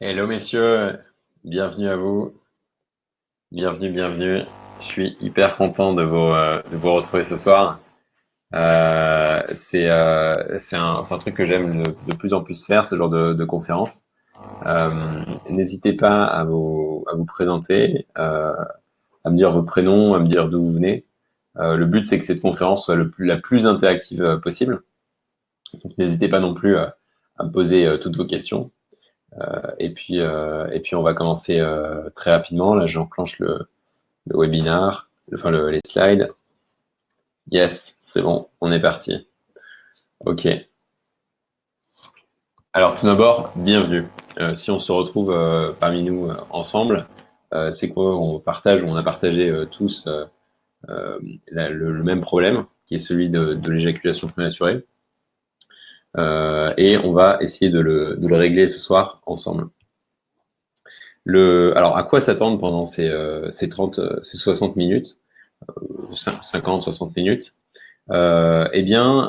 Hello messieurs, bienvenue à vous, bienvenue. Je suis hyper content de vous retrouver ce soir. C'est un truc que j'aime de plus en plus faire, ce genre de conférence. Euh, N'hésitez pas à vous présenter, à me dire votre prénom, à me dire d'où vous venez. Le but c'est que cette conférence soit la plus interactive possible. Donc n'hésitez pas non plus à me poser toutes vos questions. Et puis on va commencer très rapidement. Là, j'enclenche le webinar, les slides. Yes, c'est bon, on est parti. Ok. Alors tout d'abord, bienvenue. Si on se retrouve parmi nous ensemble, c'est qu'on partage, on a partagé tous le même problème, qui est celui de l'éjaculation prématurée. Et on va essayer de le régler ce soir ensemble. Alors, à quoi s'attendre pendant ces 30, ces 60 minutes, 50, 60 minutes? Eh bien,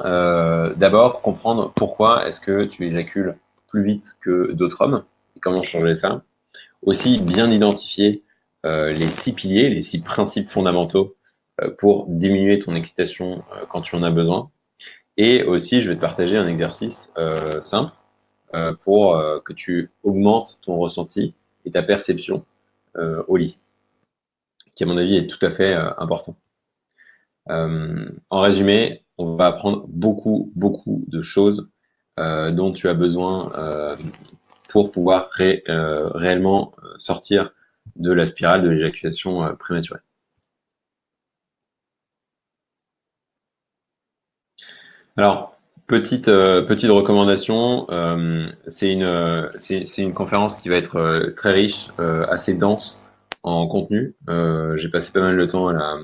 d'abord, comprendre pourquoi est-ce que tu éjacules plus vite que d'autres hommes et comment changer ça. Aussi, bien identifier les 6 piliers, les 6 principes fondamentaux pour diminuer ton excitation quand tu en as besoin. Et aussi, je vais te partager un exercice simple pour que tu augmentes ton ressenti et ta perception au lit, qui à mon avis est tout à fait important. En résumé, on va apprendre beaucoup de choses dont tu as besoin pour pouvoir réellement sortir de la spirale de l'éjaculation prématurée. Alors, petite recommandation, c'est une conférence qui va être très riche, assez dense en contenu. J'ai passé pas mal de temps à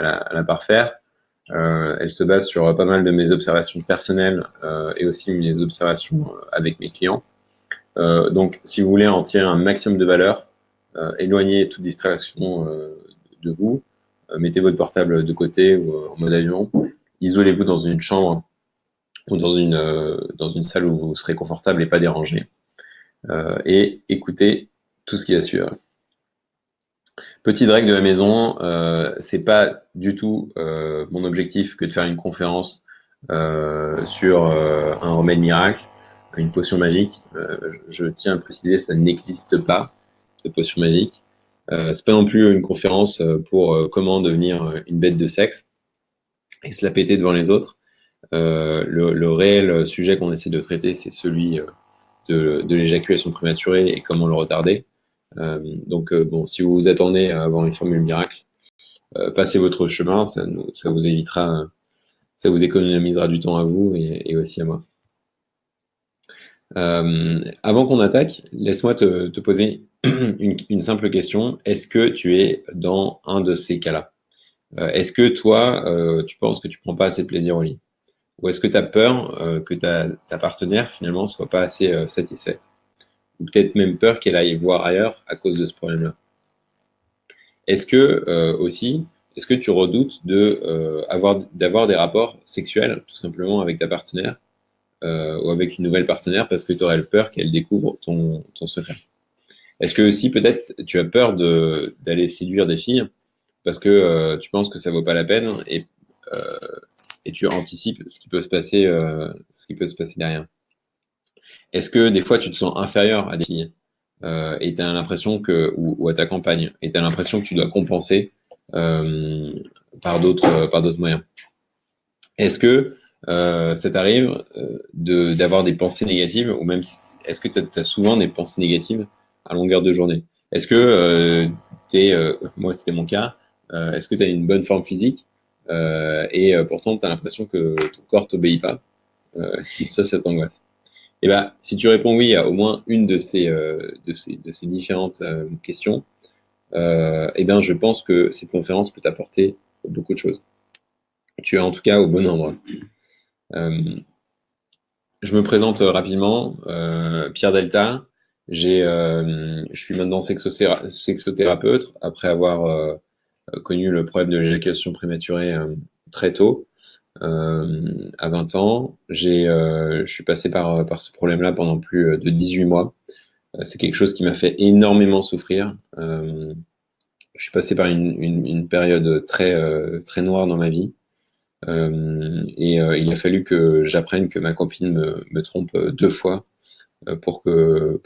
la parfaire. Elle se base sur pas mal de mes observations personnelles et aussi mes observations avec mes clients. Donc, si vous voulez en tirer un maximum de valeur, éloignez toute distraction de vous, mettez votre portable de côté ou en mode avion, isolez-vous dans une chambre ou dans une salle où vous serez confortable et pas dérangé, et écoutez tout ce qui va suivre. Petite règle de la maison, c'est pas du tout mon objectif que de faire une conférence sur un remède miracle, une potion magique. Je tiens à préciser, ça n'existe pas, de potion magique. C'est pas non plus une conférence pour comment devenir une bête de sexe et se la péter devant les autres. Le réel sujet qu'on essaie de traiter, c'est celui de l'éjaculation prématurée et comment le retarder. Donc, bon, si vous vous attendez à avoir une formule miracle, passez votre chemin, ça vous évitera, ça vous économisera du temps à vous et aussi à moi. Avant qu'on attaque, laisse-moi te poser une simple question. Est-ce que tu es dans un de ces cas-là? Est-ce que toi, tu penses que tu prends pas assez de plaisir au lit? Ou est-ce que tu as peur que ta partenaire, finalement, soit pas assez satisfaite? Ou peut-être même peur qu'elle aille voir ailleurs à cause de ce problème-là? Est-ce que aussi, est-ce que tu redoutes d'avoir des rapports sexuels, tout simplement, avec ta partenaire ou avec une nouvelle partenaire parce que tu aurais peur qu'elle découvre ton secret? Est-ce que aussi, peut-être, tu as peur d'aller séduire des filles parce que tu penses que ça vaut pas la peine euh, et tu anticipes ce qui peut se passer derrière? Est-ce que des fois tu te sens inférieur à des filles et tu as l'impression ou à ta compagne, et tu as l'impression que tu dois compenser euh, par d'autres moyens? Est-ce que ça t'arrive d'avoir des pensées négatives, ou même est-ce que tu as souvent des pensées négatives à longueur de journée? Est-ce que moi c'était mon cas, est-ce que tu as une bonne forme physique et pourtant tu as l'impression que ton corps t'obéit pas? Ça t'angoisse. Et ben, si tu réponds oui à au moins une de ces différentes questions, eh bien, je pense que cette conférence peut t'apporter beaucoup de choses. Tu es en tout cas au bon endroit. Euh, je me présente rapidement, Pierre Delta. Je suis maintenant sexothérapeute après avoir connu le problème de l'éjaculation prématurée très tôt, à 20 ans. Je suis passé par ce problème-là pendant plus de 18 mois. C'est quelque chose qui m'a fait énormément souffrir. Je suis passé par une période très noire dans ma vie. Il a fallu que j'apprenne que ma copine me trompe 2 fois pour que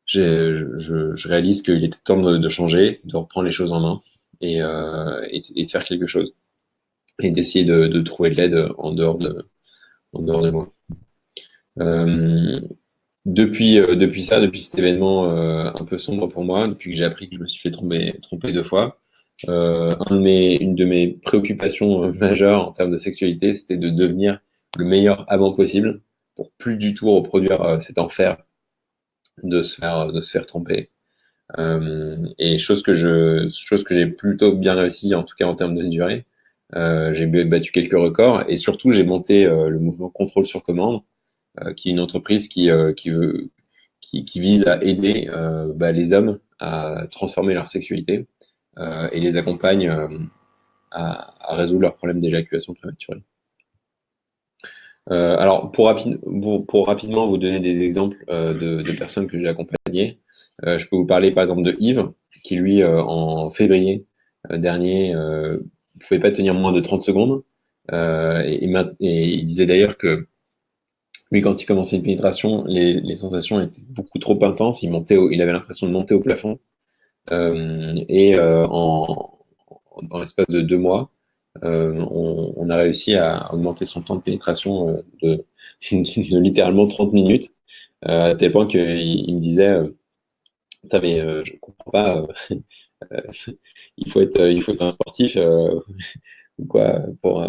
je réalise qu'il était temps de changer, de reprendre les choses en main et de faire quelque chose et d'essayer de trouver de l'aide en dehors de moi. Euh, depuis cet événement un peu sombre pour moi, depuis que j'ai appris que je me suis fait tromper 2 fois, une de mes préoccupations majeures en termes de sexualité, c'était de devenir le meilleur amant possible pour plus du tout reproduire cet enfer de se faire tromper. Et chose que j'ai plutôt bien réussi, en tout cas en termes de durée. J'ai battu quelques records et surtout j'ai monté le mouvement Contrôle sur commande, qui est une entreprise qui vise à aider les hommes à transformer leur sexualité et les accompagne à résoudre leurs problèmes d'éjaculation prématurée. Alors, pour rapidement vous donner des exemples de personnes que j'ai accompagnées, je peux vous parler par exemple de Yves, qui lui, en février dernier, ne pouvait pas tenir moins de 30 secondes. Et il disait d'ailleurs que lui, quand il commençait une pénétration, les sensations étaient beaucoup trop intenses. Il avait l'impression de monter au plafond. Dans l'espace de 2 mois, on a réussi à augmenter son temps de pénétration de littéralement 30 minutes, à tel point qu'il me disait, je comprends pas, euh, il faut être un sportif ou quoi pour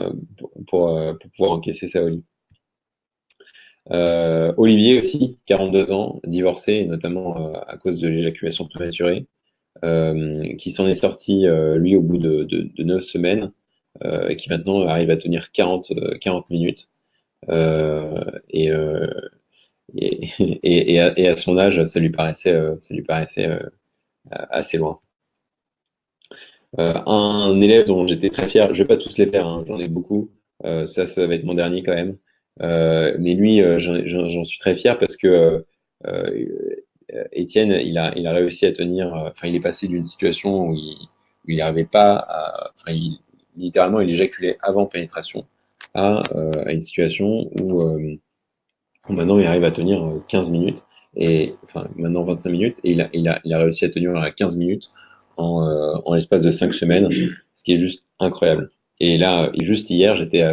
pouvoir encaisser ça au lit. Olivier aussi, 42 ans, divorcé, notamment à cause de l'éjaculation prématurée, qui s'en est sorti, lui, au bout de 9 semaines, et qui maintenant arrive à tenir 40 minutes. Euh, et, euh, et à son âge, ça lui paraissait assez loin. Un élève dont j'étais très fier, je ne vais pas tous les faire, hein, j'en ai beaucoup, ça va être mon dernier quand même. Mais lui, j'en suis très fier parce que Étienne, il a réussi à tenir, enfin, il est passé d'une situation où il n'arrivait pas enfin, littéralement, il éjaculait avant pénétration à une situation où maintenant il arrive à tenir 15 minutes, et enfin maintenant 25 minutes, et il a réussi à tenir à 15 minutes en l'espace de 5 semaines, ce qui est juste incroyable. Et là, juste hier, j'étais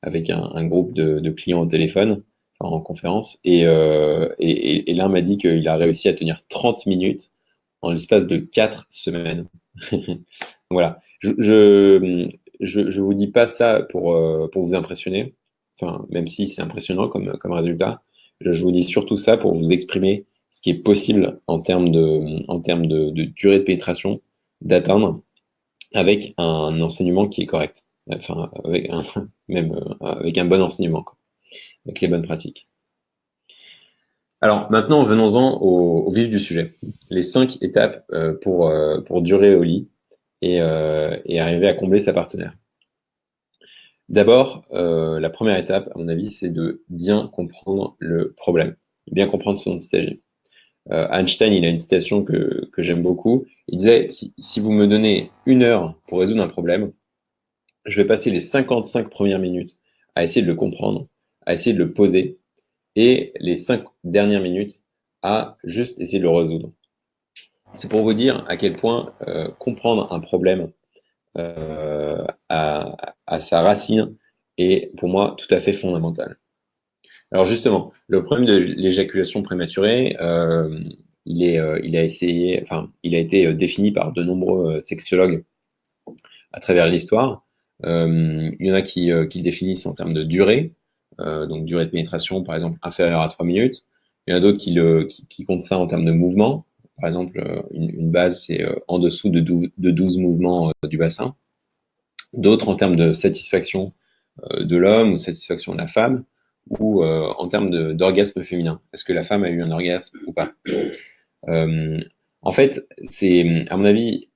avec un groupe de clients au téléphone, enfin, en conférence, et l'un m'a dit qu'il a réussi à tenir 30 minutes en l'espace de 4 semaines. Voilà. Je vous dis pas ça pour vous impressionner, enfin, même si c'est impressionnant comme résultat. Je vous dis surtout ça pour vous exprimer ce qui est possible en termes de durée de pénétration d'atteindre avec un enseignement qui est correct. Enfin, même avec un bon enseignement, quoi, avec les bonnes pratiques. Alors maintenant, venons-en au vif du sujet. Les 5 étapes pour durer au lit et arriver à combler sa partenaire. D'abord, la première étape, à mon avis, c'est de bien comprendre le problème, bien comprendre ce dont il s'agit. Einstein, il a une citation que j'aime beaucoup. Il disait, si vous me donnez 1 heure pour résoudre un problème, je vais passer les 55 premières minutes à essayer de le comprendre, à essayer de le poser, et les 5 dernières minutes à juste essayer de le résoudre. C'est pour vous dire à quel point comprendre un problème à sa racine est pour moi tout à fait fondamental. Alors justement, le problème de l'éjaculation prématurée, il a été défini par de nombreux sexologues à travers l'histoire. Il y en a qui le définissent en termes de durée, donc durée de pénétration par exemple inférieure à 3 minutes. Il y en a d'autres qui comptent ça en termes de mouvement. Par exemple, une base, c'est en dessous de 12 mouvements du bassin. D'autres en termes de satisfaction de l'homme ou satisfaction de la femme, ou en termes d'orgasme féminin. Est-ce que la femme a eu un orgasme ou pas? Euh, En fait, à mon avis,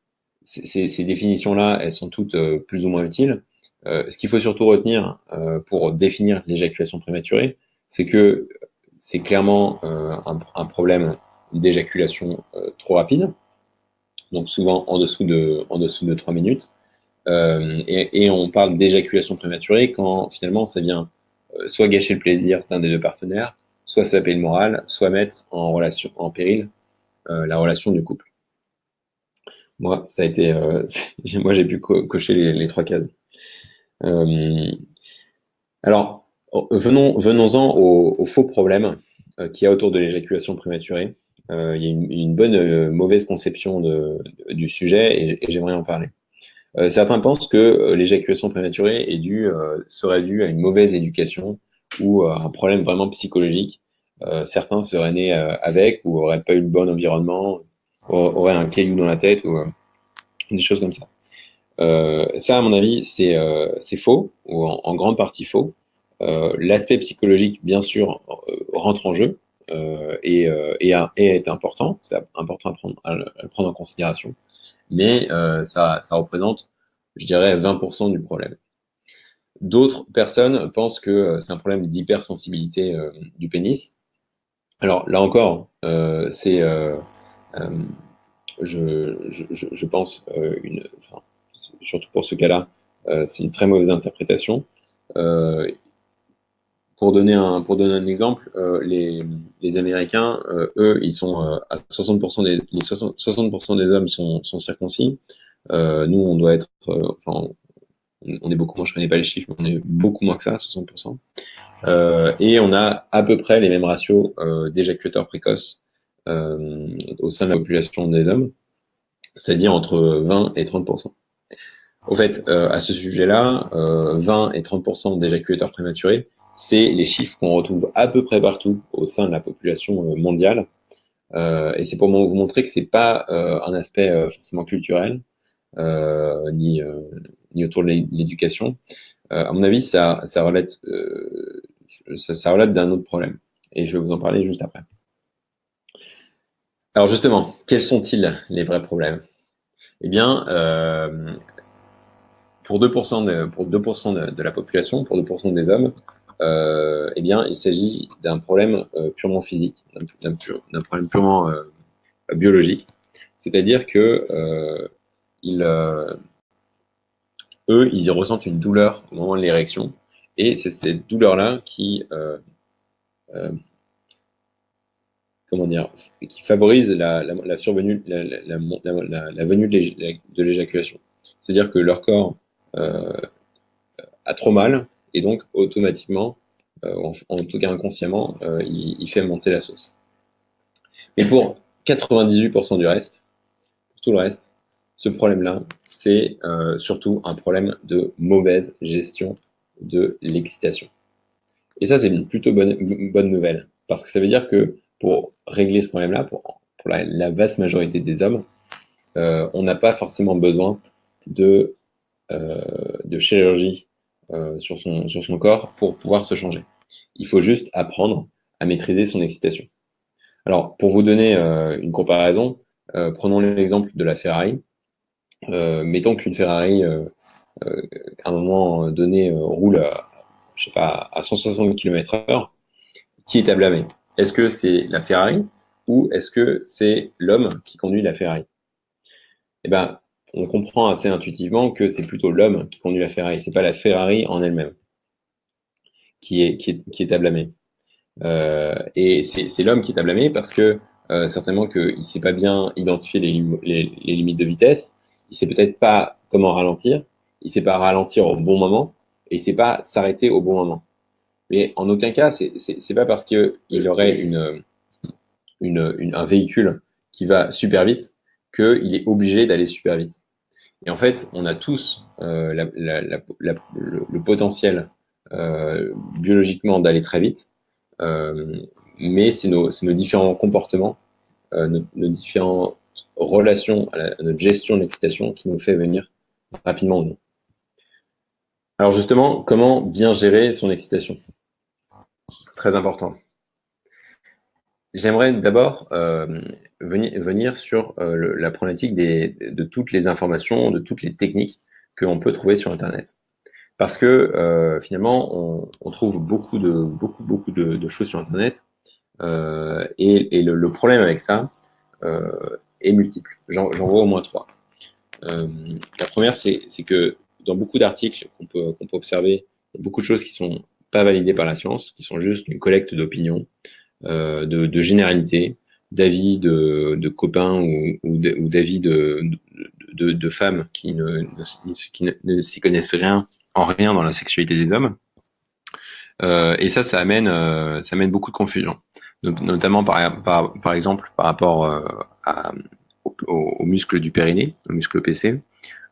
ces définitions-là, elles sont toutes plus ou moins utiles. Ce qu'il faut surtout retenir pour définir l'éjaculation prématurée, c'est que c'est clairement un problème d'éjaculation trop rapide, donc souvent en dessous de 3 minutes. Et on parle d'éjaculation prématurée quand finalement ça vient soit gâcher le plaisir d'un des deux partenaires, soit saper le moral, soit mettre en péril la relation du couple. Moi, ça a été, moi j'ai pu cocher les trois cases. Euh, alors, venons-en au faux problème qu'il y a autour de l'éjaculation prématurée. Il y a une bonne mauvaise conception du sujet et j'aimerais en parler. Certains pensent que l'éjaculation prématurée serait due à une mauvaise éducation ou à un problème vraiment psychologique. Certains seraient nés avec ou auraient pas eu le bon environnement, auraient un caillou dans la tête ou des choses comme ça. Ça, à mon avis, c'est faux, ou en grande partie faux. L'aspect psychologique, bien sûr, rentre en jeu et est important. C'est important à le prendre en considération. Mais ça représente, je dirais, 20% du problème. D'autres personnes pensent que c'est un problème d'hypersensibilité du pénis. Alors là encore, euh, je pense, enfin, surtout pour ce cas-là, c'est une très mauvaise interprétation. Euh, pour donner un exemple, les Américains, eux, ils sont à 60% les 60% des hommes sont circoncis. Nous, on doit être, enfin, on est beaucoup moins, je connais pas les chiffres, mais on est beaucoup moins que ça, 60%. Et on a à peu près les mêmes ratios d'éjaculateurs précoces au sein de la population des hommes, c'est-à-dire entre 20 et 30%. Au fait, à ce sujet-là, 20 et 30% d'éjaculateurs prématurés, c'est les chiffres qu'on retrouve à peu près partout au sein de la population mondiale. Et c'est pour vous montrer que c'est pas un aspect forcément culturel, ni, ni autour de l'éducation. À mon avis, ça relève d'un autre problème. Et je vais vous en parler juste après. Alors justement, quels sont-ils les vrais problèmes? Eh bien, pour 2%, pour 2% de la population, pour 2% des hommes, eh bien, il s'agit d'un problème purement physique, d'un problème purement biologique. C'est-à-dire que eux, ils ressentent une douleur au moment de l'érection, et c'est cette douleur-là euh, comment dire, qui favorise la survenue, la venue de l'éjaculation. C'est-à-dire que leur corps euh, a trop mal, et donc automatiquement, en tout cas inconsciemment, il fait monter la sauce. Mais pour 98% du reste, pour tout le reste, ce problème-là, c'est surtout un problème de mauvaise gestion de l'excitation. Et ça, c'est une plutôt bonne nouvelle, parce que ça veut dire que pour régler ce problème-là, pour la vaste majorité des hommes, on n'a pas forcément besoin de, de chirurgie sur son corps pour pouvoir se changer. Il faut juste apprendre à maîtriser son excitation. Alors, pour vous donner une comparaison, prenons l'exemple de la Ferrari. Mettons qu'une Ferrari, à un moment donné, roule je sais pas, à 160 km/h. Qui est à blâmer? Est-ce que c'est la Ferrari ou est-ce que c'est l'homme qui conduit la Ferrari? Eh ben, on comprend assez intuitivement que c'est plutôt l'homme qui conduit la Ferrari, c'est pas la Ferrari en elle-même qui est à blâmer. Et c'est l'homme qui est à blâmer parce que certainement qu'il ne sait pas bien identifier les limites de vitesse, il sait peut-être pas comment ralentir, il sait pas ralentir au bon moment et il sait pas s'arrêter au bon moment. Mais en aucun cas, c'est pas parce qu'il aurait un véhicule qui va super vite qu'il est obligé d'aller super vite. Et en fait, on a tous le potentiel biologiquement d'aller très vite, euh, mais c'est nos différents comportements, nos différentes relations à notre gestion de l'excitation qui nous fait venir rapidement ou non. Alors justement, comment bien gérer son excitation? Très important. J'aimerais d'abord venir sur la problématique de toutes les informations, de toutes les techniques que l'on peut trouver sur Internet. Parce que finalement, on trouve beaucoup de choses sur Internet, Le problème avec ça est multiple. J'en vois au moins trois. La première, c'est que dans beaucoup d'articles qu'on peut observer, il y a beaucoup de choses qui sont pas validées par la science, qui sont juste une collecte d'opinions, de généralités, d'avis de copains ou d'avis de femmes qui ne s'y connaissent en rien dans la sexualité des hommes. Et ça amène beaucoup de confusion, notamment par exemple par rapport aux muscles du périnée, aux muscles PC,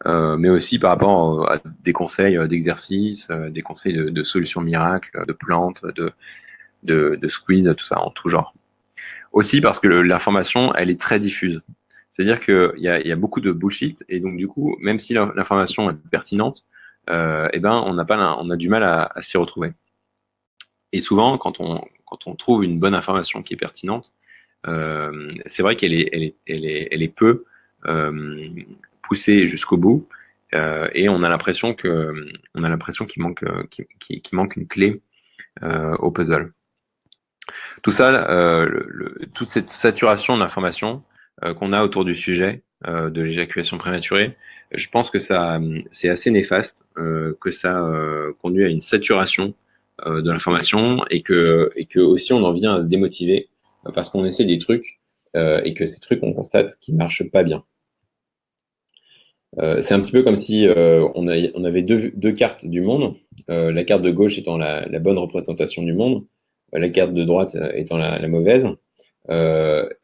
mais aussi par rapport à des conseils d'exercice, des conseils de solutions miracles, de plantes, de squeeze, tout ça en tout genre. Aussi parce que l'information, elle est très diffuse. C'est-à-dire qu'il y a beaucoup de bullshit, et donc du coup, même si l'information est pertinente, eh ben, on a du mal à s'y retrouver. Et souvent, quand on trouve une bonne information qui est pertinente, c'est vrai elle est peu poussée jusqu'au bout, et on a l'impression qu'il manque, qu'il manque une clé au puzzle. Tout ça, toute cette saturation d'informations qu'on a autour du sujet de l'éjaculation prématurée, je pense que ça, c'est assez néfaste, que ça conduit à une saturation de l'information et que aussi on en vient à se démotiver parce qu'on essaie des trucs et que ces trucs, on constate qu'ils marchent pas bien. C'est un petit peu comme si on avait deux cartes du monde, la carte de gauche étant la bonne représentation du monde, la carte de droite étant la mauvaise.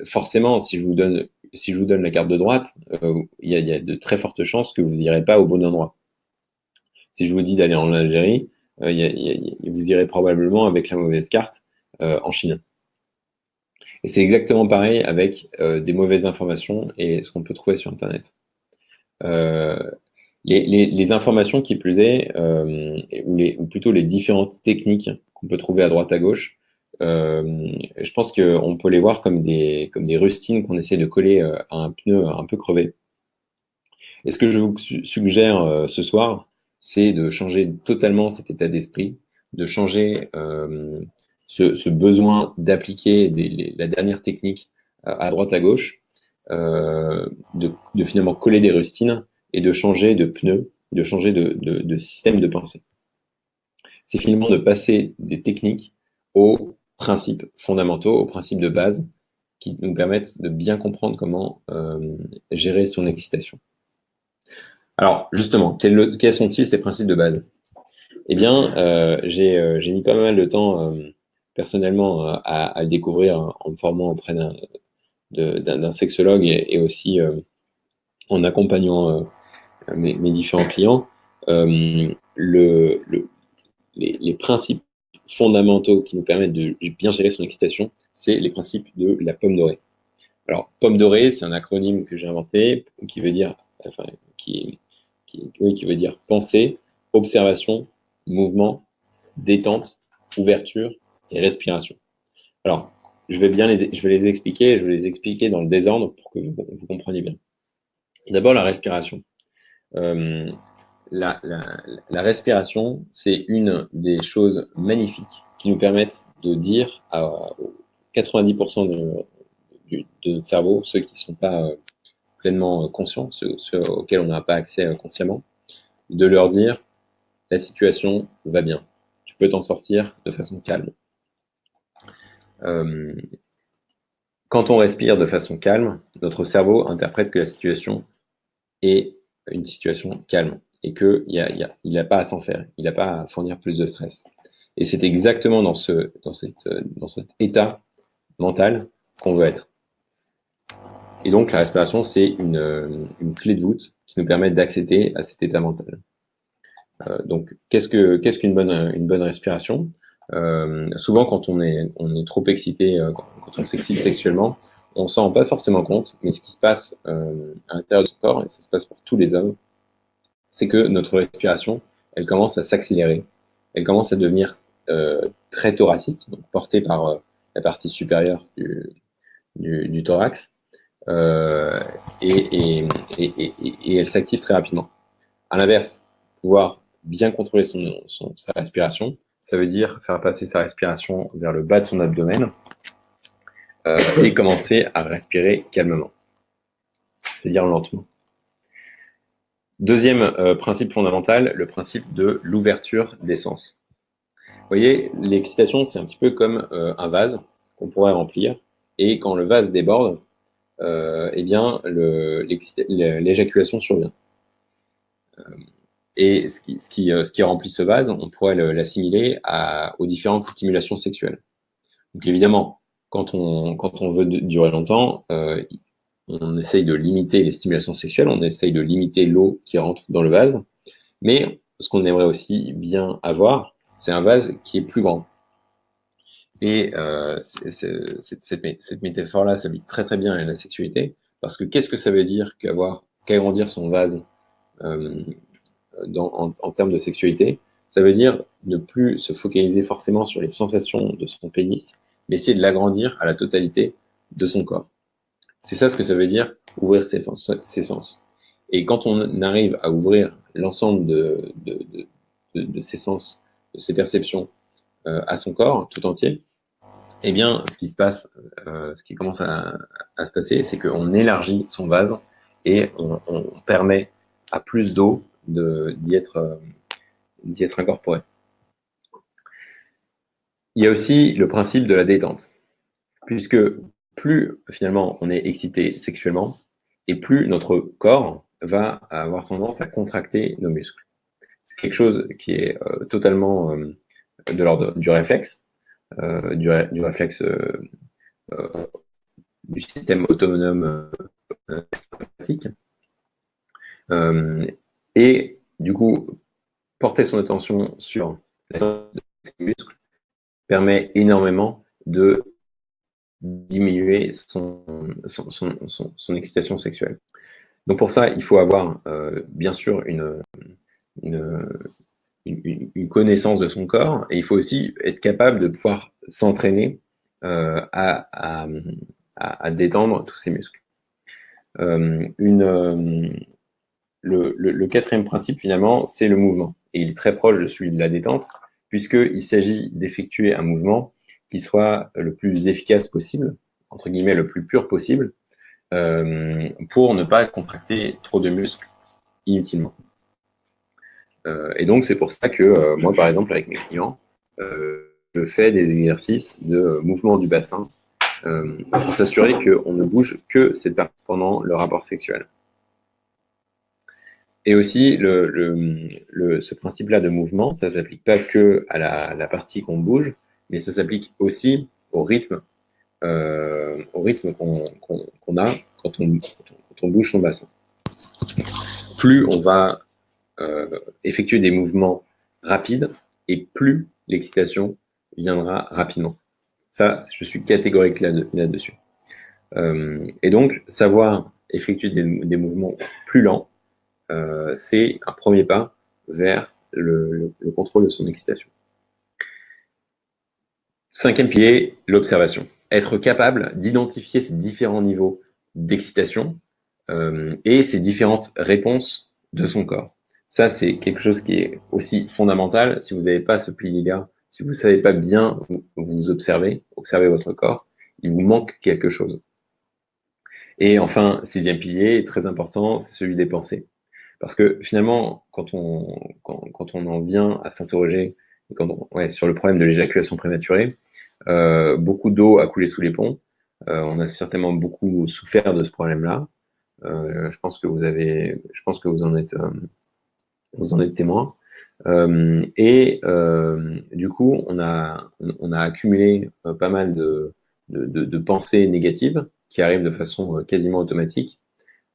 Forcément, si je vous donne la carte de droite, il y a de très fortes chances que vous n'irez pas au bon endroit. Si je vous dis d'aller en Algérie, vous irez probablement avec la mauvaise carte en Chine. Et c'est exactement pareil avec des mauvaises informations et ce qu'on peut trouver sur Internet. Les informations qui plus est, ou plutôt les différentes techniques qu'on peut trouver à droite à gauche, je pense qu'on peut les voir comme des rustines qu'on essaie de coller à un pneu un peu crevé. Et ce que je vous suggère ce soir, c'est de changer totalement cet état d'esprit, de changer ce besoin d'appliquer la dernière technique à droite à gauche, de finalement coller des rustines et de changer de pneu, de changer de système de pensée. C'est finalement de passer des techniques aux principes fondamentaux, aux principes de base qui nous permettent de bien comprendre comment gérer son excitation. Alors, justement, quels sont-ils ces principes de base? Eh bien, j'ai mis pas mal de temps personnellement à le découvrir en me formant auprès d'un sexologue et aussi en accompagnant mes différents clients. Le, le, les principes fondamentaux qui nous permettent de bien gérer son excitation, c'est les principes de la pomme dorée. Alors, pomme dorée, c'est un acronyme que j'ai inventé qui veut dire, enfin, qui veut dire pensée, observation, mouvement, détente, ouverture et respiration. Alors, je vais les expliquer dans le désordre pour que vous compreniez bien. D'abord, la respiration. Euh, la respiration, c'est une des choses magnifiques qui nous permettent de dire à 90% de notre cerveau, ceux qui ne sont pas pleinement conscients, ceux auxquels on n'a pas accès consciemment, de leur dire la situation va bien. Tu peux t'en sortir de façon calme. Euh, Quand on respire de façon calme, notre cerveau interprète que la situation est une situation calme et qu'il n'a pas à s'en faire, il n'a pas à fournir plus de stress. Et c'est exactement dans cet état mental qu'on veut être. Et donc la respiration, c'est une clé de voûte qui nous permet d'accéder à cet état mental. Donc qu'est-ce qu'une bonne respiration? Souvent quand on est trop excité, quand on s'excite sexuellement, on s'en rend pas forcément compte, mais ce qui se passe à l'intérieur du corps, et ça se passe pour tous les hommes, c'est que notre respiration, elle commence à s'accélérer, elle commence à devenir très thoracique, donc portée par la partie supérieure du thorax, euh, et, et elle s'active très rapidement. À l'inverse, pouvoir bien contrôler sa respiration, ça veut dire faire passer sa respiration vers le bas de son abdomen et commencer à respirer calmement, c'est-à-dire lentement. Deuxième principe fondamental, le principe de l'ouverture des sens. Vous voyez, l'excitation, c'est un petit peu comme un vase qu'on pourrait remplir, et quand le vase déborde, eh bien, l'éjaculation survient. Et ce qui remplit ce vase, on pourrait l'assimiler aux différentes stimulations sexuelles. Donc évidemment, quand on veut durer longtemps, on essaye de limiter les stimulations sexuelles, on essaye de limiter l'eau qui rentre dans le vase, mais ce qu'on aimerait aussi bien avoir, c'est un vase qui est plus grand. Et cette métaphore-là s'applique très très bien à la sexualité, parce que qu'est-ce que ça veut dire qu'agrandir son vase en termes de sexualité? Ça veut dire ne plus se focaliser forcément sur les sensations de son pénis, mais essayer de l'agrandir à la totalité de son corps. C'est ça ce que ça veut dire, ouvrir ses sens. Et quand on arrive à ouvrir l'ensemble de ses sens, de ses perceptions à son corps tout entier, eh bien, ce qui se passe, ce qui commence à se passer, c'est qu'on élargit son vase et on permet à plus d'eau d'y être incorporée. Il y a aussi le principe de la détente, puisque plus finalement on est excité sexuellement, et plus notre corps va avoir tendance à contracter nos muscles. C'est quelque chose qui est totalement de l'ordre du réflexe, du réflexe du système autonome sympathique. Et du coup, porter son attention sur la détente de ses muscles permet énormément de diminuer son excitation sexuelle. Donc pour ça, il faut avoir bien sûr une connaissance de son corps, et il faut aussi être capable de pouvoir s'entraîner à détendre tous ses muscles. Le quatrième principe, finalement, c'est le mouvement. Et il est très proche de celui de la détente, puisqu'il s'agit d'effectuer un mouvement qui soit le plus efficace possible, entre guillemets, le plus pur possible, pour ne pas contracter trop de muscles inutilement. Et donc, c'est pour ça que moi, par exemple, avec mes clients, je fais des exercices de mouvement du bassin pour s'assurer qu'on ne bouge que cette partie pendant le rapport sexuel. Et aussi, ce principe-là de mouvement, ça ne s'applique pas que à la partie qu'on bouge, mais ça s'applique aussi au rythme qu'on a quand on bouge son bassin. Plus on va effectuer des mouvements rapides, et plus l'excitation viendra rapidement. Ça, je suis catégorique là-dessus. Et donc, savoir effectuer des mouvements plus lents, c'est un premier pas vers le contrôle de son excitation. Cinquième pilier, l'observation. Être capable d'identifier ces différents niveaux d'excitation et ces différentes réponses de son corps. Ça, c'est quelque chose qui est aussi fondamental. Si vous n'avez pas ce pilier-là, si vous ne savez pas bien vous observer votre corps, il vous manque quelque chose. Et enfin, sixième pilier, très important, c'est celui des pensées. Parce que finalement, quand on en vient à s'interroger sur le problème de l'éjaculation prématurée, beaucoup d'eau a coulé sous les ponts. On a certainement beaucoup souffert de ce problème-là. Je pense que vous en êtes témoin. Du coup, on a accumulé pas mal de pensées négatives qui arrivent de façon quasiment automatique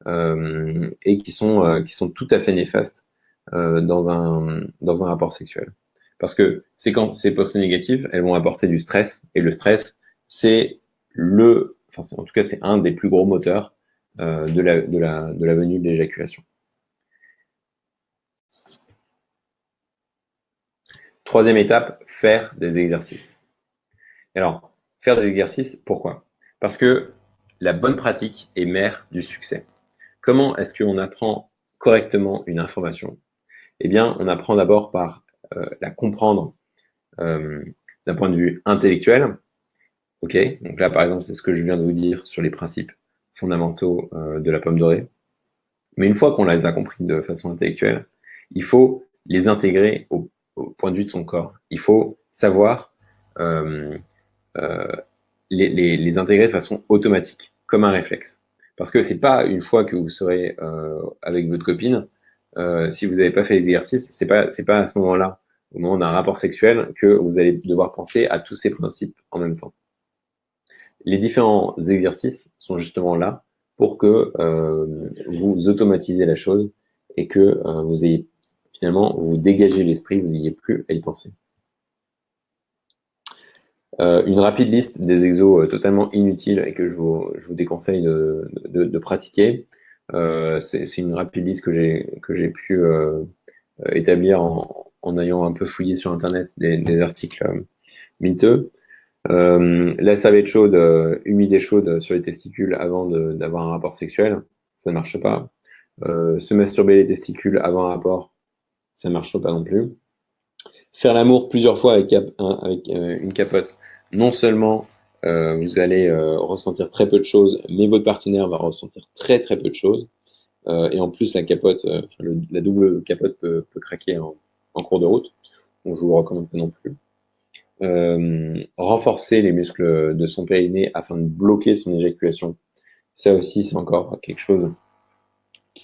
et qui sont tout à fait néfastes dans un rapport sexuel. Parce que ces pensées négatives, elles vont apporter du stress, et le stress, en tout cas, c'est un des plus gros moteurs de la venue de l'éjaculation. Troisième étape, faire des exercices. Alors, faire des exercices, pourquoi? Parce que la bonne pratique est mère du succès. Comment est-ce qu'on apprend correctement une information? Eh bien, on apprend d'abord par la comprendre d'un point de vue intellectuel, OK? Donc là, par exemple, c'est ce que je viens de vous dire sur les principes fondamentaux de la pomme dorée. Mais une fois qu'on les a compris de façon intellectuelle, il faut les intégrer au point de vue de son corps. Il faut savoir euh, euh, les intégrer de façon automatique, comme un réflexe. Parce que c'est pas une fois que vous serez avec votre copine, si vous n'avez pas fait l'exercice, c'est pas à ce moment-là, au moment d'un rapport sexuel, que vous allez devoir penser à tous ces principes en même temps. Les différents exercices sont justement là pour que vous automatisez la chose et que vous ayez finalement vous dégagez l'esprit, vous n'ayez plus à y penser. Une rapide liste des exos totalement inutiles et que je vous déconseille de pratiquer. C'est une rapide liste que j'ai pu établir en ayant un peu fouillé sur Internet des articles miteux. La serviette chaude, humide et chaude sur les testicules avant d'avoir un rapport sexuel, ça ne marche pas. Se masturber les testicules avant un rapport, ça ne marche pas non plus. Faire l'amour plusieurs fois avec une capote, non seulement vous allez ressentir très peu de choses, mais votre partenaire va ressentir très très peu de choses. Et en plus, la capote, la double capote peut craquer en cours de route. Donc je vous le recommande pas non plus. Renforcer les muscles de son périnée afin de bloquer son éjaculation. Ça aussi, c'est encore quelque chose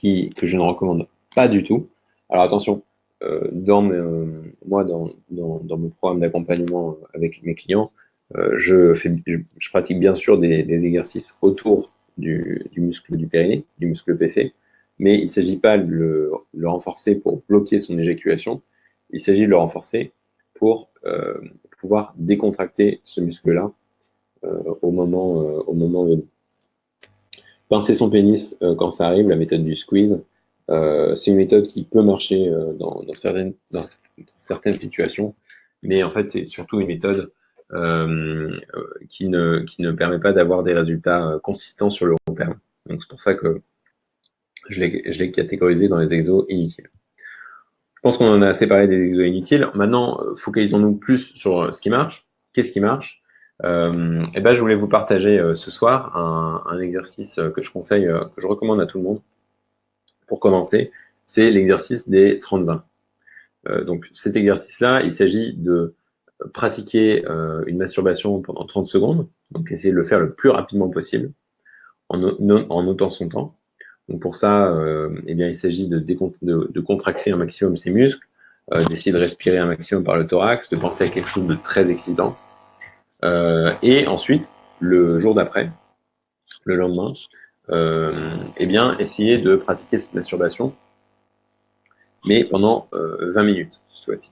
que je ne recommande pas du tout. Alors attention, moi, dans mon programme d'accompagnement avec mes clients, je pratique bien sûr des exercices autour du muscle du périnée, du muscle PC, mais il ne s'agit pas de le renforcer pour bloquer son éjaculation, il s'agit de le renforcer pour pouvoir décontracter ce muscle-là au moment venu. Pincer son pénis quand ça arrive, la méthode du squeeze, c'est une méthode qui peut marcher dans certaines situations, mais en fait, c'est surtout une méthode qui ne permet pas d'avoir des résultats consistants sur le long terme. Donc, c'est pour ça que je l'ai catégorisé dans les exos inutiles. Je pense qu'on en a assez parlé des exos inutiles. Maintenant, focalisons-nous plus sur ce qui marche. Qu'est-ce qui marche? Et ben, je voulais vous partager ce soir un exercice que je conseille, que je recommande à tout le monde pour commencer. C'est l'exercice des 30-20. Donc cet exercice-là, il s'agit de pratiquer une masturbation pendant 30 secondes, donc essayer de le faire le plus rapidement possible en notant son temps. Donc pour ça, eh bien, il s'agit de contracter un maximum ses muscles, d'essayer de respirer un maximum par le thorax, de penser à quelque chose de très excitant. Et ensuite, le jour d'après, le lendemain, eh bien, essayer de pratiquer cette masturbation, mais pendant 20 minutes, cette fois-ci,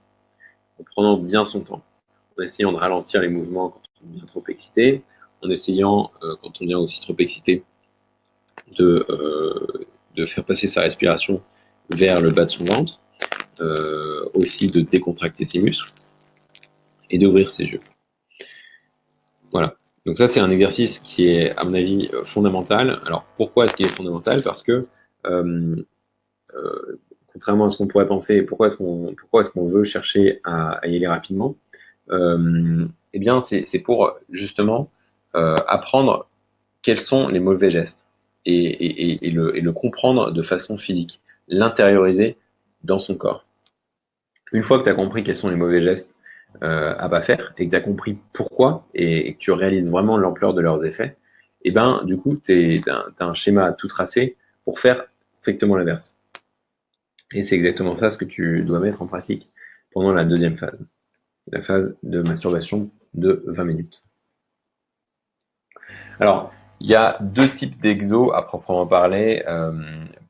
en prenant bien son temps, en essayant de ralentir les mouvements quand on devient trop excité, en essayant, quand on devient aussi trop excité, de faire passer sa respiration vers le bas de son ventre, aussi de décontracter ses muscles et d'ouvrir ses yeux. Voilà. Donc ça, c'est un exercice qui est, à mon avis, fondamental. Alors, pourquoi est-ce qu'il est fondamental? Parce que, euh, contrairement à ce qu'on pourrait penser, pourquoi est-ce qu'on veut chercher à y aller rapidement? Eh bien, c'est pour justement apprendre quels sont les mauvais gestes et le comprendre de façon physique, l'intérioriser dans son corps. Une fois que tu as compris quels sont les mauvais gestes à pas faire et que tu as compris pourquoi et que tu réalises vraiment l'ampleur de leurs effets, et ben du coup, tu as un schéma à tout tracer pour faire strictement l'inverse. Et c'est exactement ça ce que tu dois mettre en pratique pendant la deuxième phase, la phase de masturbation de 20 minutes. Alors, il y a deux types d'exos à proprement parler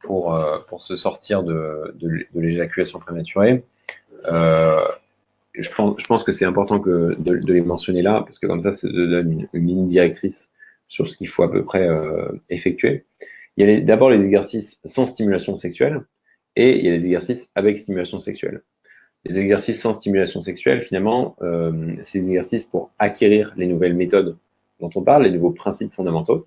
pour se sortir de l'éjaculation prématurée. Euh, je pense que c'est important de les mentionner là, parce que comme ça donne une ligne directrice sur ce qu'il faut à peu près effectuer. Il y a d'abord les exercices sans stimulation sexuelle et il y a les exercices avec stimulation sexuelle. Les exercices sans stimulation sexuelle, finalement, c'est des exercices pour acquérir les nouvelles méthodes dont on parle, les nouveaux principes fondamentaux.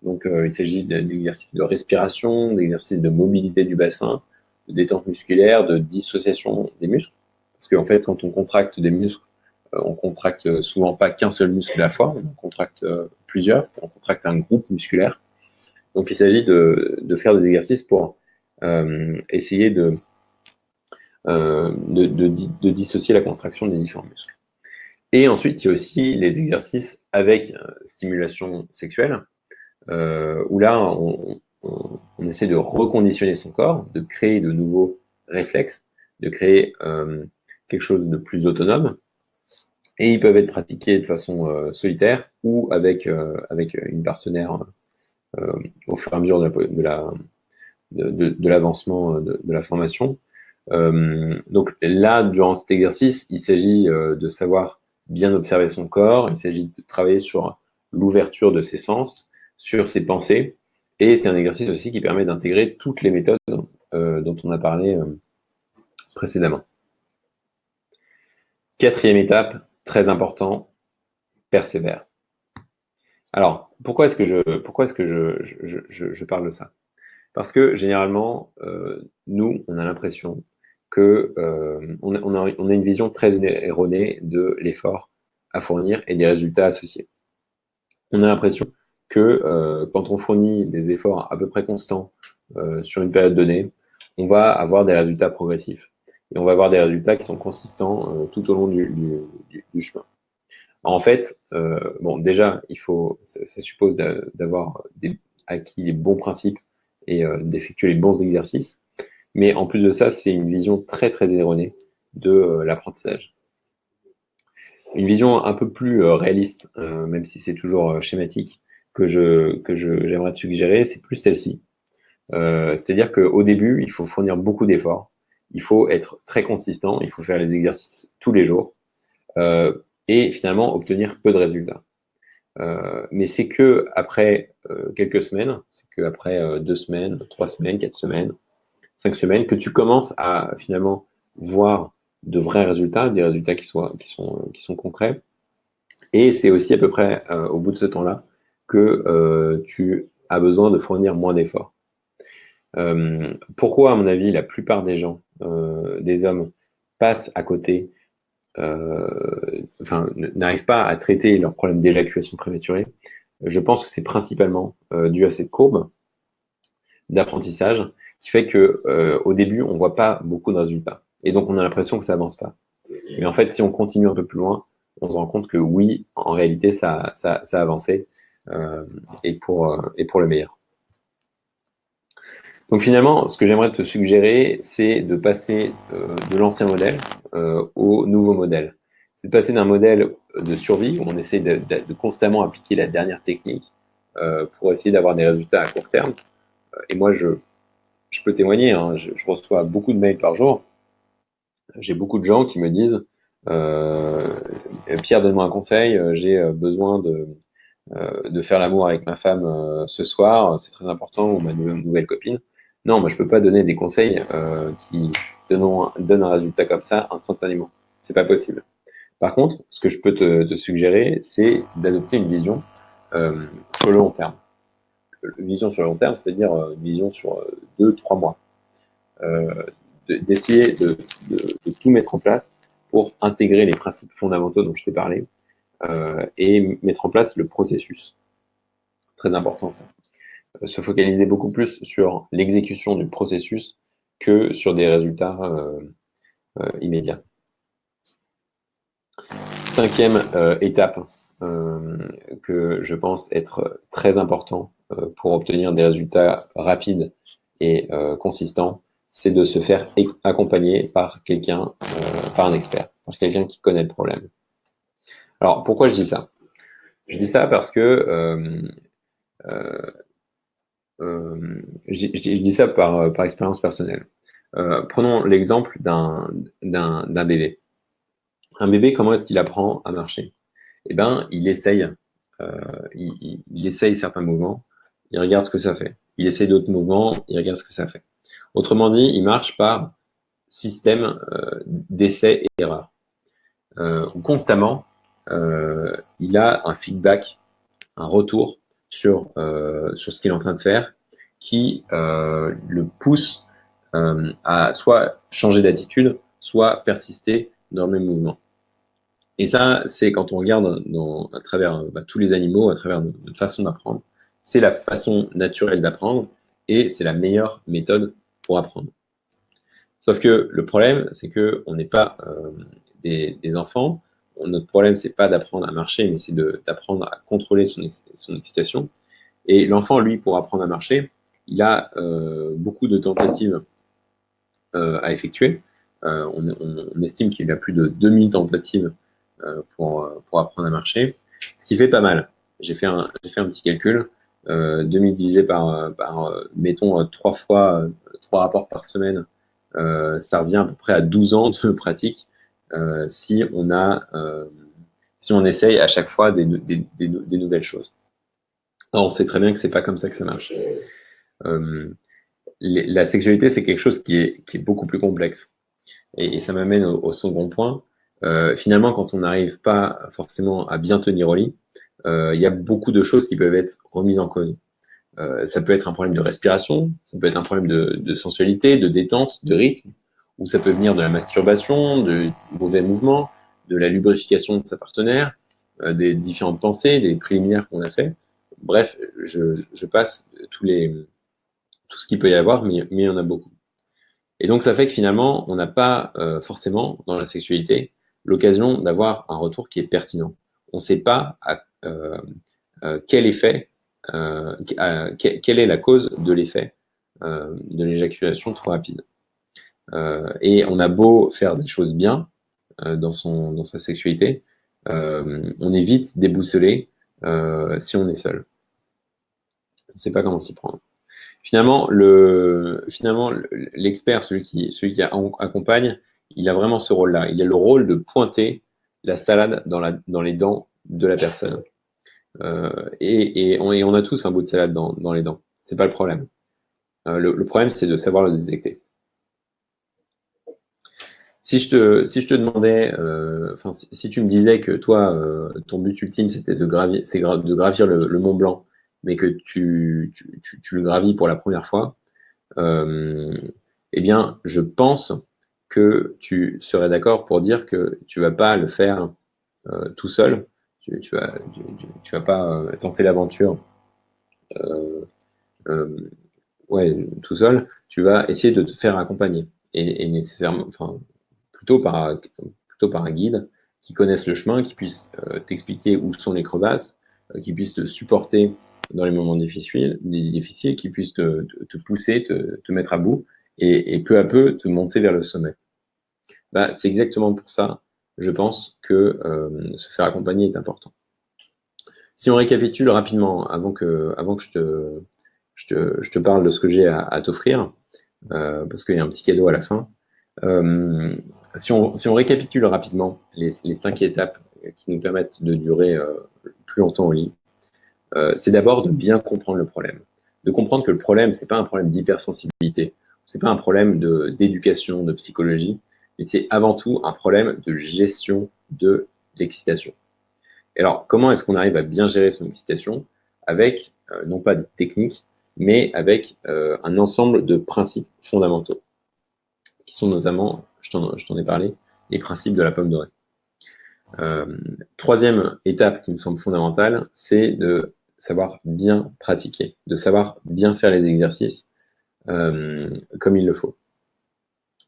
Donc, il s'agit d'exercices de respiration, d'exercices de mobilité du bassin, de détente musculaire, de dissociation des muscles. Parce qu'en fait, quand on contracte des muscles on contracte souvent pas qu'un seul muscle à la fois, on contracte plusieurs, on contracte un groupe musculaire. Donc, il s'agit de faire des exercices pour essayer de dissocier la contraction des différents muscles. Et ensuite, il y a aussi les exercices avec stimulation sexuelle, où là, on essaie de reconditionner son corps, de créer de nouveaux réflexes, de créer quelque chose de plus autonome. Et ils peuvent être pratiqués de façon solitaire ou avec une partenaire au fur et à mesure de l'avancement de la formation. Donc là, durant cet exercice, il s'agit de savoir bien observer son corps, il s'agit de travailler sur l'ouverture de ses sens, sur ses pensées, et c'est un exercice aussi qui permet d'intégrer toutes les méthodes dont on a parlé précédemment. Quatrième étape, très important, persévère. Alors, pourquoi est-ce que je parle de ça? Parce que généralement, nous, on a l'impression que on a une vision très erronée de l'effort à fournir et des résultats associés. On a l'impression que quand on fournit des efforts à peu près constants sur une période donnée, on va avoir des résultats progressifs. Et on va avoir des résultats qui sont consistants tout au long du chemin. En fait, bon, déjà, ça suppose d'avoir acquis les bons principes et d'effectuer les bons exercices. Mais en plus de ça, c'est une vision très très erronée de l'apprentissage. Une vision un peu plus réaliste, même si c'est toujours schématique, que j'aimerais te suggérer, c'est plus celle-ci. C'est-à-dire qu'au début, il faut fournir beaucoup d'efforts, il faut être très consistant, il faut faire les exercices tous les jours et finalement obtenir peu de résultats. Mais c'est que après quelques semaines, c'est que après 2 semaines, 3 semaines, 4 semaines, 5 semaines, que tu commences à finalement voir de vrais résultats, des résultats qui sont concrets. Et c'est aussi à peu près au bout de ce temps-là que tu as besoin de fournir moins d'efforts. Pourquoi, à mon avis, la plupart des gens, des hommes, passent à côté, n'arrivent pas à traiter leur problème d'éjaculation prématurée? Je pense que c'est principalement dû à cette courbe d'apprentissage qui fait que au début, on voit pas beaucoup de résultats. Et donc, on a l'impression que ça avance pas. Mais en fait, si on continue un peu plus loin, on se rend compte que oui, en réalité, ça a avancé et pour le meilleur. Donc finalement, ce que j'aimerais te suggérer, c'est de passer de l'ancien modèle au nouveau modèle. C'est de passer d'un modèle de survie où on essaie de constamment appliquer la dernière technique pour essayer d'avoir des résultats à court terme. Et moi, je peux témoigner, hein, je reçois beaucoup de mails par jour. J'ai beaucoup de gens qui me disent Pierre, donne-moi un conseil, j'ai besoin de faire l'amour avec ma femme ce soir, c'est très important, ou ma nouvelle copine. Non, moi je peux pas donner des conseils qui donnent un résultat comme ça instantanément. C'est pas possible. Par contre, ce que je peux te suggérer, c'est d'adopter une vision sur le long terme. Une vision sur le long terme, c'est-à-dire une vision sur 2-3 mois. D'essayer de tout mettre en place pour intégrer les principes fondamentaux dont je t'ai parlé et mettre en place le processus. Très important ça. Se focaliser beaucoup plus sur l'exécution du processus que sur des résultats immédiats. Cinquième étape que je pense être très important pour obtenir des résultats rapides et consistants, c'est de se faire accompagner par quelqu'un, par un expert, par quelqu'un qui connaît le problème. Alors, pourquoi je dis ça? Je dis ça parce que je dis ça par expérience personnelle. Prenons l'exemple d'un bébé. Un bébé, comment est-ce qu'il apprend à marcher? Eh ben, il essaye certains mouvements, il regarde ce que ça fait. Il essaye d'autres mouvements, il regarde ce que ça fait. Autrement dit, il marche par système d'essai et erreur. Constamment, il a un feedback, un retour sur ce qu'il est en train de faire qui le pousse à soit changer d'attitude, soit persister dans le même mouvement. Et ça, c'est quand on regarde à travers tous les animaux, à travers notre façon d'apprendre, c'est la façon naturelle d'apprendre et c'est la meilleure méthode pour apprendre. Sauf que le problème, c'est que on n'est pas des enfants. Notre problème, c'est pas d'apprendre à marcher, mais c'est d'apprendre à contrôler son excitation. Et l'enfant, lui, pour apprendre à marcher, il a beaucoup de tentatives à effectuer. On estime qu'il a plus de 2000 tentatives pour apprendre à marcher, ce qui fait pas mal. J'ai fait un petit calcul. 2000 divisé par mettons, 3 rapports par semaine, ça revient à peu près à 12 ans de pratique si on essaye à chaque fois des nouvelles choses. Alors, on sait très bien que c'est pas comme ça que ça marche. La sexualité, c'est quelque chose qui est beaucoup plus complexe. Et ça m'amène au second point. Finalement, quand on n'arrive pas forcément à bien tenir au lit, il y a beaucoup de choses qui peuvent être remises en cause. Ça peut être un problème de respiration, ça peut être un problème de sensualité, de détente, de rythme, ou ça peut venir de la masturbation, de mauvais mouvements, de la lubrification de sa partenaire, des différentes pensées, des préliminaires qu'on a fait. Bref, je passe tout ce qu'il peut y avoir, mais il y en a beaucoup. Et donc, ça fait que finalement, on n'a pas forcément, dans la sexualité, l'occasion d'avoir un retour qui est pertinent. On ne sait pas quel effet, quelle est la cause de l'effet de l'éjaculation trop rapide. Et on a beau faire des choses bien dans sa sexualité, on est vite déboussolé si on est seul. On ne sait pas comment s'y prendre. Finalement, l'expert, celui qui accompagne, il a vraiment ce rôle-là. Il a le rôle de pointer la salade dans les dents de la personne. Et on a tous un bout de salade dans les dents. C'est pas le problème. Le problème, c'est de savoir le détecter. Si je te demandais, si tu me disais que toi, ton but ultime, c'était de gravir le Mont Blanc, mais que tu le gravis pour la première fois, eh bien, je pense que tu serais d'accord pour dire que tu vas pas le faire tout seul. Tu vas pas tenter l'aventure euh, tout seul. Tu vas essayer de te faire accompagner et nécessairement, enfin, plutôt par un guide qui connaisse le chemin, qui puisse t'expliquer où sont les crevasses, qui puisse te supporter dans les moments difficiles, qui puisse te pousser, te mettre à bout et peu à peu te monter vers le sommet. Bah, c'est exactement pour ça, je pense, que se faire accompagner est important. Si on récapitule rapidement, avant que je te parle de ce que j'ai à t'offrir, parce qu'il y a un petit cadeau à la fin. Si on récapitule rapidement les 5 étapes qui nous permettent de durer plus longtemps au lit, c'est d'abord de bien comprendre le problème. De comprendre que le problème, c'est pas un problème d'hypersensibilité, c'est pas un problème d'éducation, de psychologie, mais c'est avant tout un problème de gestion de l'excitation. Et alors, comment est-ce qu'on arrive à bien gérer son excitation avec, non pas des techniques, mais avec un ensemble de principes fondamentaux, qui sont notamment, je t'en ai parlé, les principes de la pomme dorée. Troisième étape qui me semble fondamentale, c'est de savoir bien pratiquer, de savoir bien faire les exercices comme il le faut.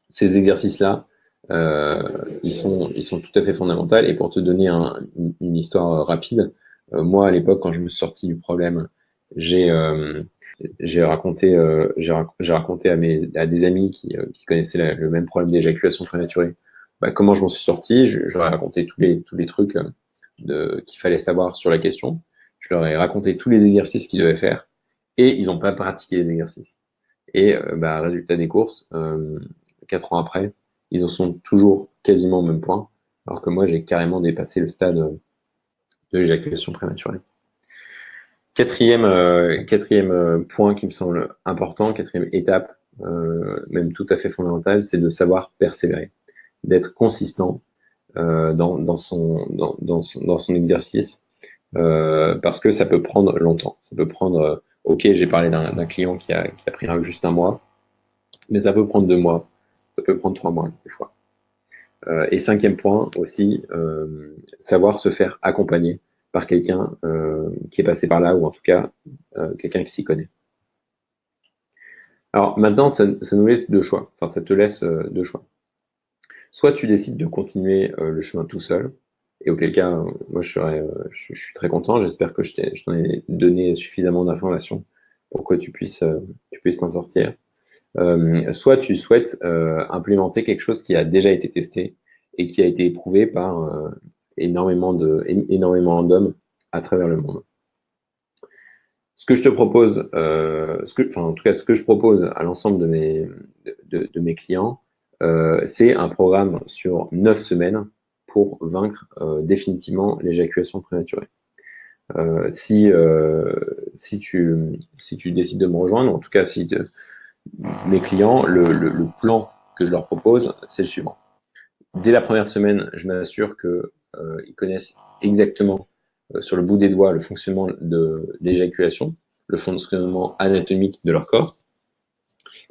Ces exercices-là, ils sont tout à fait fondamentaux. Et pour te donner une histoire rapide, moi, à l'époque, quand je me suis sorti du problème, j'ai raconté à des amis qui connaissaient le même problème d'éjaculation prématurée, comment je m'en suis sorti. Je leur ai raconté tous les trucs qu'il fallait savoir sur la question. Je leur ai raconté tous les exercices qu'ils devaient faire et ils n'ont pas pratiqué les exercices. Et résultat des courses, 4 ans après, ils en sont toujours quasiment au même point, alors que moi j'ai carrément dépassé le stade de l'éjaculation prématurée. Quatrième point qui me semble important, quatrième étape, même tout à fait fondamentale, c'est de savoir persévérer, d'être consistant dans son exercice, parce que ça peut prendre longtemps. Ça peut prendre, ok, j'ai parlé d'un client qui a pris juste 1 mois, mais ça peut prendre 2 mois, ça peut prendre 3 mois des fois. Et cinquième point aussi, savoir se faire accompagner par quelqu'un qui est passé par là, ou en tout cas quelqu'un qui s'y connaît. Alors maintenant, ça nous laisse deux choix. Enfin, ça te laisse deux choix. Soit tu décides de continuer le chemin tout seul, et auquel cas, moi je suis très content. J'espère que je t'en ai donné suffisamment d'informations pour que tu puisses t'en sortir. Soit tu souhaites implémenter quelque chose qui a déjà été testé et qui a été éprouvé par énormément d'hommes à travers le monde. Ce que je te propose, en tout cas, ce que je propose à l'ensemble de mes clients, c'est un programme sur 9 semaines pour vaincre définitivement l'éjaculation prématurée. Si tu décides de me rejoindre, en tout cas, mes clients, le plan que je leur propose, c'est le suivant. Dès la première semaine, je m'assure qu'ils connaissent exactement sur le bout des doigts le fonctionnement de l'éjaculation, le fonctionnement anatomique de leur corps,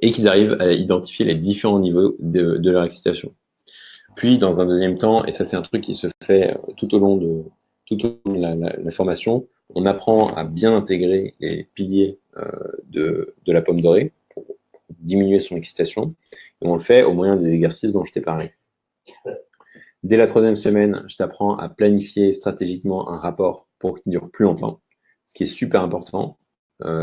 et qu'ils arrivent à identifier les différents niveaux de leur excitation. Puis, dans un deuxième temps, et ça c'est un truc qui se fait tout au long de la formation, on apprend à bien intégrer les piliers de la pomme dorée pour diminuer son excitation, et on le fait au moyen des exercices dont je t'ai parlé. Dès la troisième semaine, je t'apprends à planifier stratégiquement un rapport pour qu'il dure plus longtemps, ce qui est super important.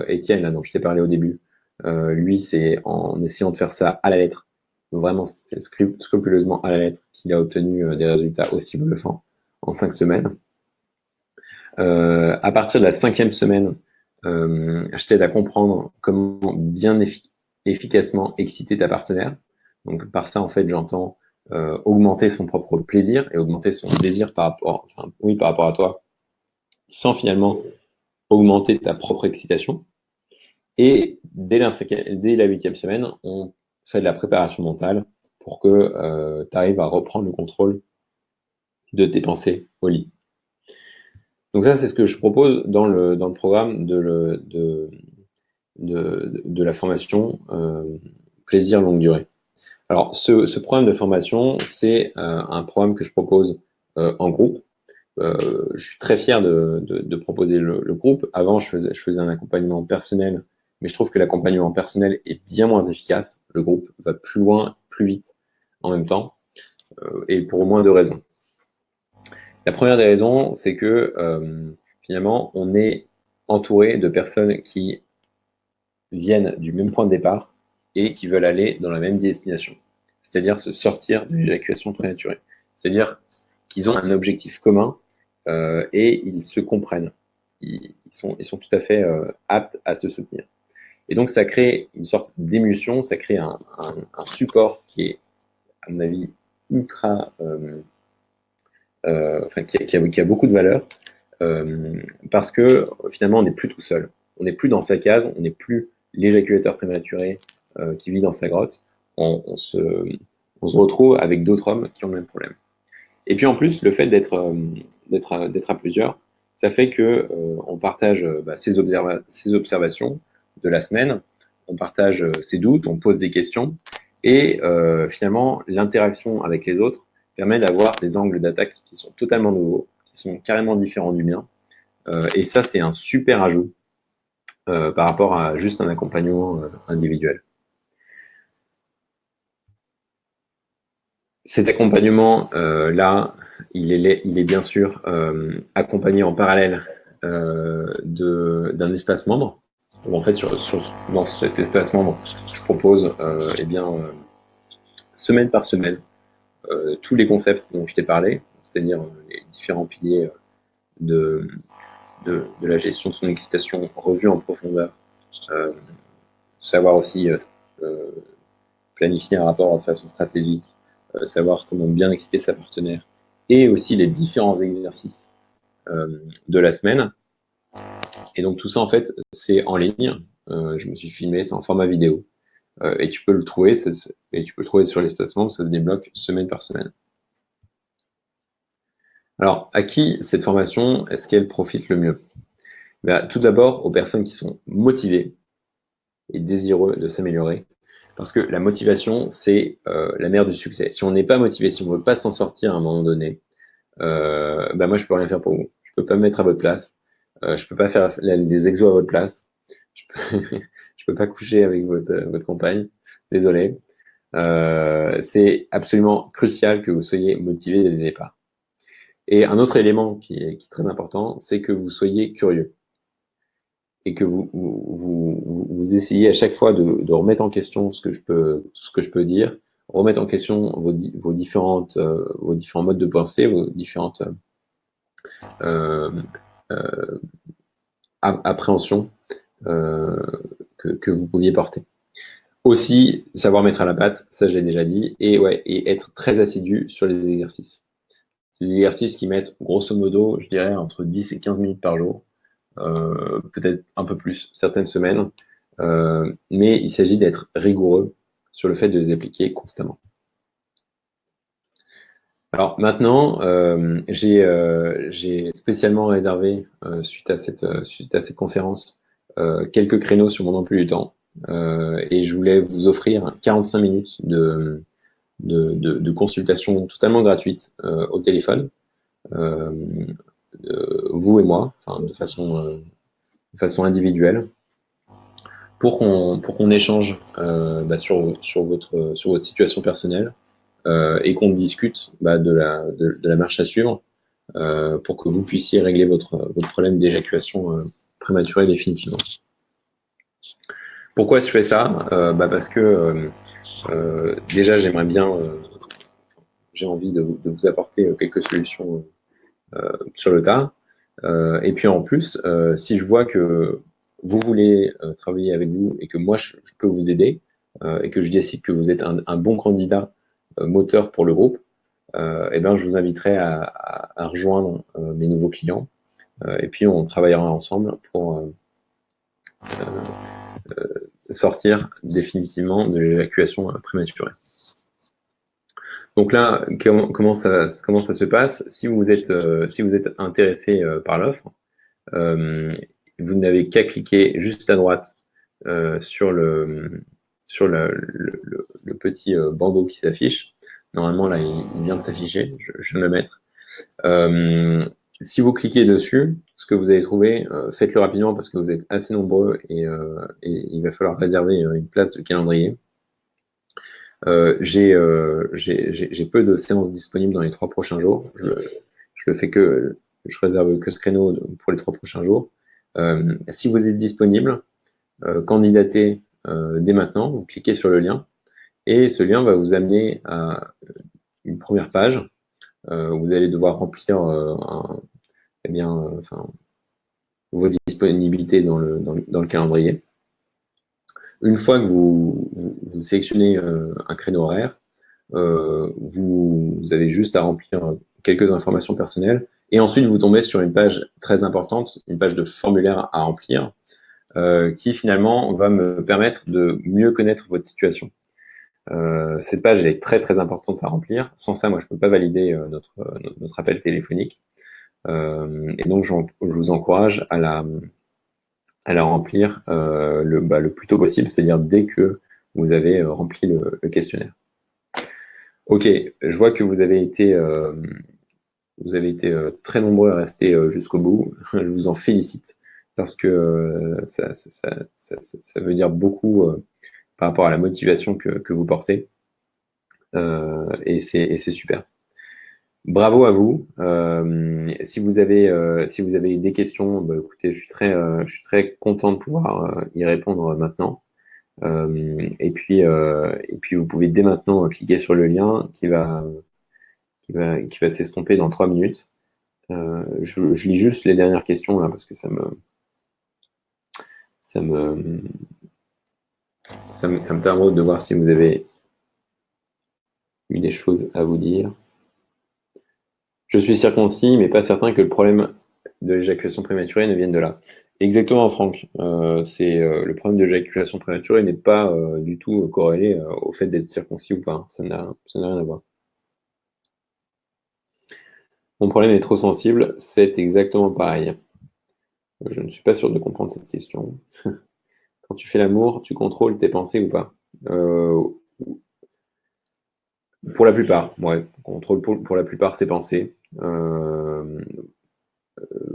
Étienne, là, dont je t'ai parlé au début, lui, c'est en essayant de faire ça à la lettre, vraiment scrupuleusement à la lettre, qu'il a obtenu des résultats aussi bluffants en 5 semaines. À partir de la 5e semaine, je t'aide à comprendre comment bien efficacement exciter ta partenaire. Donc par ça, en fait, j'entends augmenter son propre plaisir et augmenter son désir par rapport à toi, sans finalement augmenter ta propre excitation. Et dès la 8e semaine, on fait de la préparation mentale pour que tu arrives à reprendre le contrôle de tes pensées au lit. Donc ça, c'est ce que je propose dans le programme de la formation Plaisir longue durée. Alors, ce programme de formation, c'est un programme que je propose en groupe. Je suis très fier de proposer le groupe. Avant, je faisais un accompagnement personnel, mais je trouve que l'accompagnement personnel est bien moins efficace. Le groupe va plus loin, plus vite en même temps, et pour au moins deux raisons. La première des raisons, c'est que finalement, on est entouré de personnes qui viennent du même point de départ et qui veulent aller dans la même destination, c'est-à-dire se sortir de l'éjaculation prématurée. C'est-à-dire qu'ils ont un objectif commun et ils se comprennent. Ils sont tout à fait aptes à se soutenir. Et donc, ça crée une sorte d'émulsion, ça crée un support qui est, à mon avis, ultra... qui a beaucoup de valeur, parce que finalement, on n'est plus tout seul. On n'est plus dans sa case, on n'est plus l'éjaculateur prématuré qui vit dans sa grotte. On se retrouve avec d'autres hommes qui ont le même problème. Et puis en plus, le fait d'être à plusieurs, ça fait que on partage ses observations de la semaine, on partage ses doutes, on pose des questions, et finalement, l'interaction avec les autres permet d'avoir des angles d'attaque qui sont totalement nouveaux, qui sont carrément différents du mien. Et ça, c'est un super ajout par rapport à juste un accompagnement individuel. Cet accompagnement-là, il est bien sûr accompagné en parallèle d'un espace membre. En fait, dans cet espace membre, je propose semaine par semaine tous les concepts dont je t'ai parlé, c'est-à-dire les différents piliers de la gestion de son excitation revue en profondeur, savoir aussi planifier un rapport de façon stratégique, savoir comment bien exciter sa partenaire, et aussi les différents exercices de la semaine. Et donc tout ça, en fait, c'est en ligne. Je me suis filmé, c'est en format vidéo. Et tu peux le trouver, sur l'espace membre, ça se débloque semaine par semaine. Alors, à qui cette formation, est-ce qu'elle profite le mieux? Tout d'abord, aux personnes qui sont motivées et désireux de s'améliorer, Parce que la motivation, c'est la mère du succès. Si on n'est pas motivé, si on ne veut pas s'en sortir à un moment donné, bah moi, je peux rien faire pour vous. Je peux pas me mettre à votre place. Je peux pas faire des exos à votre place. Je peux, je peux pas coucher avec votre compagne. Désolé. C'est absolument crucial que vous soyez motivé dès le départ. Et un autre élément qui est très important, c'est que vous soyez curieux et que vous essayez à chaque fois de remettre en question ce que je peux dire, remettre en question vos différents modes de pensée, vos différentes euh, euh, appréhensions euh, que vous pouviez porter. Aussi, savoir mettre à la pâte, ça je l'ai déjà dit, et ouais, et être très assidu sur les exercices. C'est des exercices qui mettent grosso modo, je dirais, entre 10 et 15 minutes par jour, peut-être un peu plus certaines semaines, mais il s'agit d'être rigoureux sur le fait de les appliquer constamment. Alors maintenant, j'ai spécialement réservé, suite à cette conférence, quelques créneaux sur mon emploi du temps. Et je voulais vous offrir 45 minutes de consultation totalement gratuite au téléphone, euh, vous et moi, enfin, de façon individuelle, pour qu'on échange bah, sur votre situation personnelle et qu'on discute bah, de la marche à suivre pour que vous puissiez régler votre problème d'éjaculation prématurée définitivement. Pourquoi je fais ça bah parce que déjà j'aimerais bien, j'ai envie de vous apporter quelques solutions sur le tas. Et puis en plus, si je vois que vous voulez travailler avec vous et que moi je peux vous aider et que je décide que vous êtes un bon candidat moteur pour le groupe, et ben je vous inviterai à rejoindre mes nouveaux clients et puis on travaillera ensemble pour sortir définitivement de l'évacuation prématurée. Donc là, comment ça se passe? Si vous êtes intéressé par l'offre, euh, vous n'avez qu'à cliquer juste à droite sur le petit bandeau qui s'affiche. Normalement, là, il vient de s'afficher. Je vais me le mettre. Si vous cliquez dessus, ce que vous allez trouver, faites-le rapidement parce que vous êtes assez nombreux et il va falloir réserver une place de calendrier. J'ai peu de séances disponibles dans les 3 prochains jours. Je réserve que ce créneau pour les 3 prochains jours. Si vous êtes disponible, candidatez dès maintenant, vous cliquez sur le lien et ce lien va vous amener à une première page. Vous allez devoir remplir eh bien, enfin, vos disponibilités dans le calendrier. Une fois que vous sélectionnez un créneau horaire, vous avez juste à remplir quelques informations personnelles et ensuite vous tombez sur une page très importante, une page de formulaire à remplir qui finalement va me permettre de mieux connaître votre situation. Cette page elle est très très importante à remplir. Sans ça, moi je peux pas valider notre appel téléphonique. Et donc je vous encourage à la remplir le plus tôt possible, c'est-à-dire dès que vous avez rempli le questionnaire. Ok, je vois que vous avez été très nombreux à rester jusqu'au bout. Je vous en félicite parce que ça veut dire beaucoup par rapport à la motivation que vous portez et c'est super. Bravo à vous. Si vous avez des questions, bah, écoutez, je suis très content de pouvoir y répondre maintenant. Et puis, vous pouvez dès maintenant cliquer sur le lien qui va s'estomper dans 3 minutes. Je lis juste les dernières questions là parce que ça me, ça me permet de voir si vous avez eu des choses à vous dire. Je suis circoncis, mais pas certain que le problème de l'éjaculation prématurée ne vienne de là. Exactement, Franck. Le problème de l'éjaculation prématurée n'est pas du tout corrélé au fait d'être circoncis ou pas. Ça n'a rien à voir. Mon problème est trop sensible, c'est exactement pareil. Je ne suis pas sûr de comprendre cette question. Quand tu fais l'amour, tu contrôles tes pensées ou pas? Euh, pour la plupart, ouais. Contrôle pour la plupart ses pensées.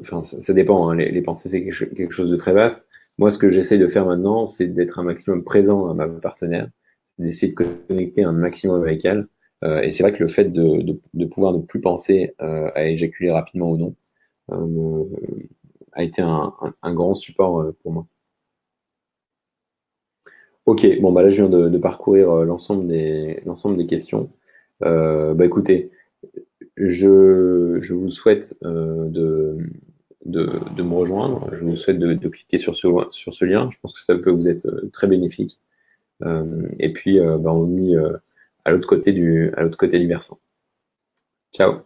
Enfin, ça dépend, hein. Les pensées, c'est quelque chose de très vaste. Moi, ce que j'essaye de faire maintenant, c'est d'être un maximum présent à ma partenaire, d'essayer de connecter un maximum avec elle. Et c'est vrai que le fait de pouvoir ne plus penser à éjaculer rapidement ou non a été un grand support pour moi. Ok, bon, bah là, je viens de parcourir l'ensemble des questions. Bah écoutez, je vous souhaite de me rejoindre. Je vous souhaite de cliquer sur ce lien. Je pense que ça peut vous être très bénéfique. Et puis, bah, on se dit à l'autre côté du versant. Ciao.